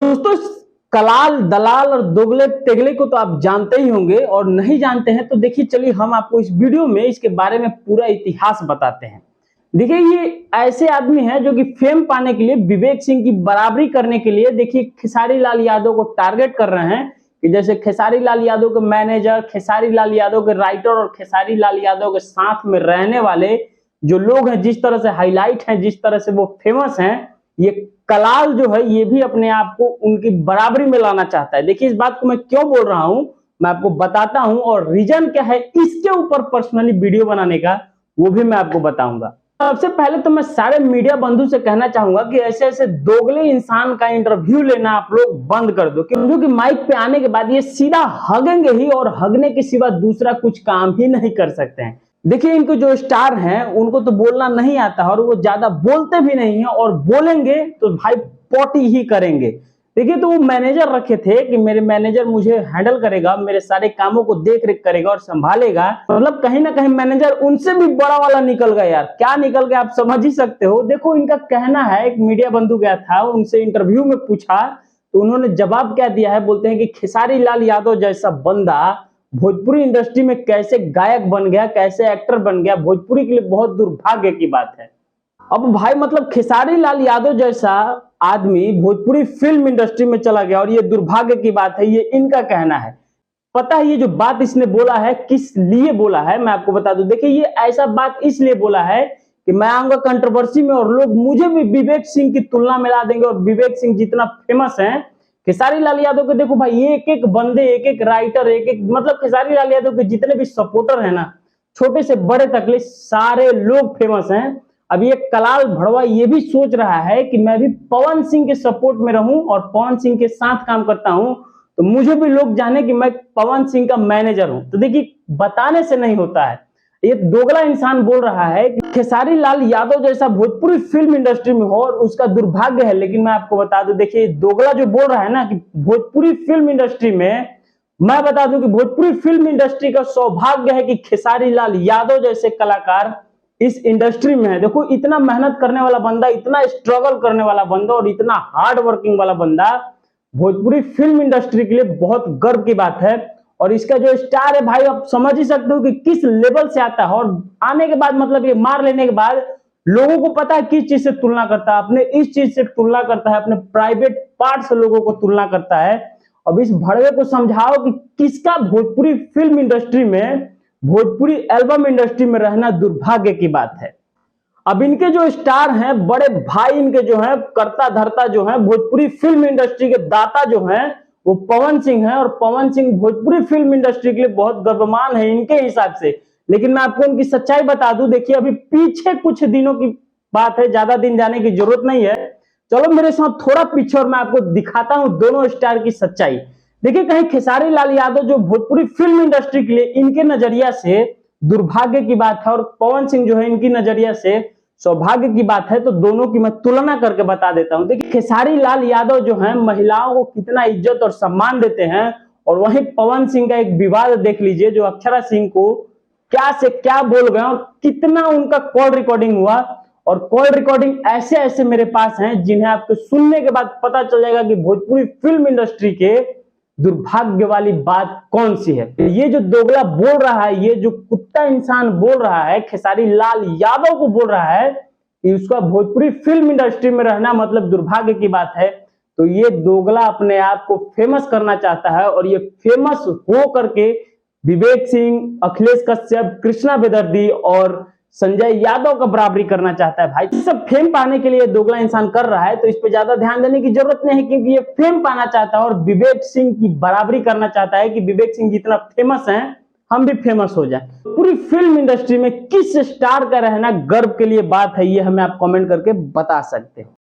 दोस्तों, कलाल दलाल और दोगले तेगले को तो आप जानते ही होंगे, और नहीं जानते हैं तो देखिए, चलिए हम आपको इस वीडियो में इसके बारे में पूरा इतिहास बताते हैं। देखिए, ये ऐसे आदमी हैं जो कि फेम पाने के लिए विवेक सिंह की बराबरी करने के लिए देखिए खेसारी लाल यादव को टारगेट कर रहे हैं कि जैसे खेसारी लाल यादव के मैनेजर, खेसारी लाल यादव के राइटर और खेसारी लाल यादव के साथ में रहने वाले जो लोग हैं, जिस तरह से हाईलाइट हैं, जिस तरह से वो फेमस हैं, ये कलाल जो है ये भी अपने आप को उनकी बराबरी में लाना चाहता है। देखिए, इस बात को मैं क्यों बोल रहा हूं, मैं आपको बताता हूं, और रीजन क्या है इसके ऊपर पर्सनली वीडियो बनाने का, वो भी मैं आपको बताऊंगा। सबसे पहले तो मैं सारे मीडिया बंधु से कहना चाहूंगा कि ऐसे ऐसे दोगले इंसान का इंटरव्यू लेना आप लोग बंद कर दो, क्योंकि माइक पे आने के बाद ये सीधा हगेंगे ही, और हगने के सिवा दूसरा कुछ काम ही नहीं कर सकते हैं। देखिए, इनको जो स्टार हैं उनको तो बोलना नहीं आता और वो ज्यादा बोलते भी नहीं है, और बोलेंगे तो भाई पोटी ही करेंगे। देखिए, तो वो मैनेजर रखे थे कि मेरे मैनेजर मुझे हैंडल करेगा, मेरे सारे कामों को देख रेख करेगा और संभालेगा। मतलब कहीं ना कहीं मैनेजर उनसे भी बड़ा वाला निकल गया यार। क्या निकल गया आप समझ ही सकते हो। देखो, इनका कहना है, एक मीडिया बंधु गया था, उनसे इंटरव्यू में पूछा तो उन्होंने जवाब क्या दिया है, बोलते हैं कि खेसारी लाल यादव जैसा बंदा भोजपुरी इंडस्ट्री में कैसे गायक बन गया, कैसे एक्टर बन गया, भोजपुरी के लिए बहुत दुर्भाग्य की बात है। अब भाई मतलब खेसारी लाल यादव जैसा आदमी भोजपुरी फिल्म इंडस्ट्री में चला गया और ये दुर्भाग्य की बात है, ये इनका कहना है। पता है ये जो बात इसने बोला है किस लिए बोला है, मैं आपको बता दूं। देखिए, ये ऐसा बात इसलिए बोला है कि मैं आऊंगा कंट्रोवर्सी में और लोग मुझे भी विवेक सिंह की तुलना में ला देंगे, और विवेक सिंह जितना फेमस है, खेसारी लाल यादव के देखो भाई, एक एक बंदे, एक एक राइटर, एक एक मतलब खेसारी लाल यादव के जितने भी सपोर्टर है ना, छोटे से बड़े तक सारे लोग फेमस हैं। अब ये कलाल भड़वा ये भी सोच रहा है कि मैं भी पवन सिंह के सपोर्ट में रहूं और पवन सिंह के साथ काम करता हूं, तो मुझे भी लोग जाने कि मैं पवन सिंह का मैनेजर हूं। तो देखिए, बताने से नहीं होता है। ये दोगला इंसान बोल रहा है कि खेसारी लाल यादव जैसा भोजपुरी फिल्म इंडस्ट्री में हो और उसका दुर्भाग्य है। लेकिन मैं आपको बता दूं, देखिए दोगला जो बोल रहा है ना कि भोजपुरी फिल्म इंडस्ट्री में, मैं बता दूं कि भोजपुरी फिल्म इंडस्ट्री का सौभाग्य है कि खेसारी लाल यादव जैसे कलाकार इस इंडस्ट्री में है। देखो, इतना मेहनत करने वाला बंदा, इतना स्ट्रगल करने वाला बंदा और इतना हार्ड वर्किंग वाला बंदा भोजपुरी फिल्म इंडस्ट्री के लिए बहुत गर्व की बात है। और इसका जो स्टार है भाई, आप समझ ही सकते हो कि किस लेवल से आता है, और आने के बाद मतलब ये मार लेने के बाद लोगों को पता है किस चीज से तुलना करता है, अपने इस चीज से तुलना करता है, अपने प्राइवेट पार्ट से लोगों को तुलना करता है। अब इस भड़वे को समझाओ कि किसका भोजपुरी फिल्म इंडस्ट्री में, भोजपुरी एल्बम इंडस्ट्री में रहना दुर्भाग्य की बात है। अब इनके जो स्टार हैं, बड़े भाई इनके जो हैं, करता धरता जो है, भोजपुरी फिल्म इंडस्ट्री के दाता जो हैं, वो पवन सिंह है। और पवन सिंह भोजपुरी फिल्म इंडस्ट्री के लिए बहुत गर्वमान है इनके हिसाब से। लेकिन मैं आपको उनकी सच्चाई बता दूं, देखिए अभी पीछे कुछ दिनों की बात है, ज्यादा दिन जाने की जरूरत नहीं है। चलो मेरे साथ थोड़ा पीछे और मैं आपको दिखाता हूं दोनों स्टार की सच्चाई। देखिए, कहीं खेसारी लाल यादव जो भोजपुरी फिल्म इंडस्ट्री के लिए इनके नजरिया से दुर्भाग्य की बात है, और पवन सिंह जो है इनकी नजरिया से सौभाग्य की बात है, तो दोनों की मैं तुलना करके बता देता हूं। देखिए, खेसारी लाल यादव जो है महिलाओं को कितना इज्जत और सम्मान देते हैं, और वहीं पवन सिंह का एक विवाद देख लीजिए, जो अक्षरा सिंह को क्या से क्या बोल गए और कितना उनका कॉल रिकॉर्डिंग हुआ। और कॉल रिकॉर्डिंग ऐसे ऐसे मेरे पास हैं जिन्हें आपको सुनने के बाद पता चल जाएगा कि भोजपुरी फिल्म इंडस्ट्री के दुर्भाग्य वाली बात कौन सी है। ये जो दोगला बोल रहा है, ये जो कुत्ता इंसान बोल रहा है, खेसारी लाल यादव को बोल रहा है कि उसका भोजपुरी फिल्म इंडस्ट्री में रहना मतलब दुर्भाग्य की बात है, तो ये दोगला अपने आप को फेमस करना चाहता है, और ये फेमस हो करके विवेक सिंह, अखिलेश कश्यप, कृष्णा बेदर्दी और संजय यादव का बराबरी करना चाहता है। भाई सब फेम पाने के लिए दोगला इंसान कर रहा है, तो इस पे ज्यादा ध्यान देने की जरूरत नहीं है, क्योंकि ये फेम पाना चाहता है और विवेक सिंह की बराबरी करना चाहता है कि विवेक सिंह जितना फेमस है हम भी फेमस हो जाए। पूरी फिल्म इंडस्ट्री में किस स्टार का रहना गर्व के लिए बात है, ये हमें आप कमेंट करके बता सकते हो।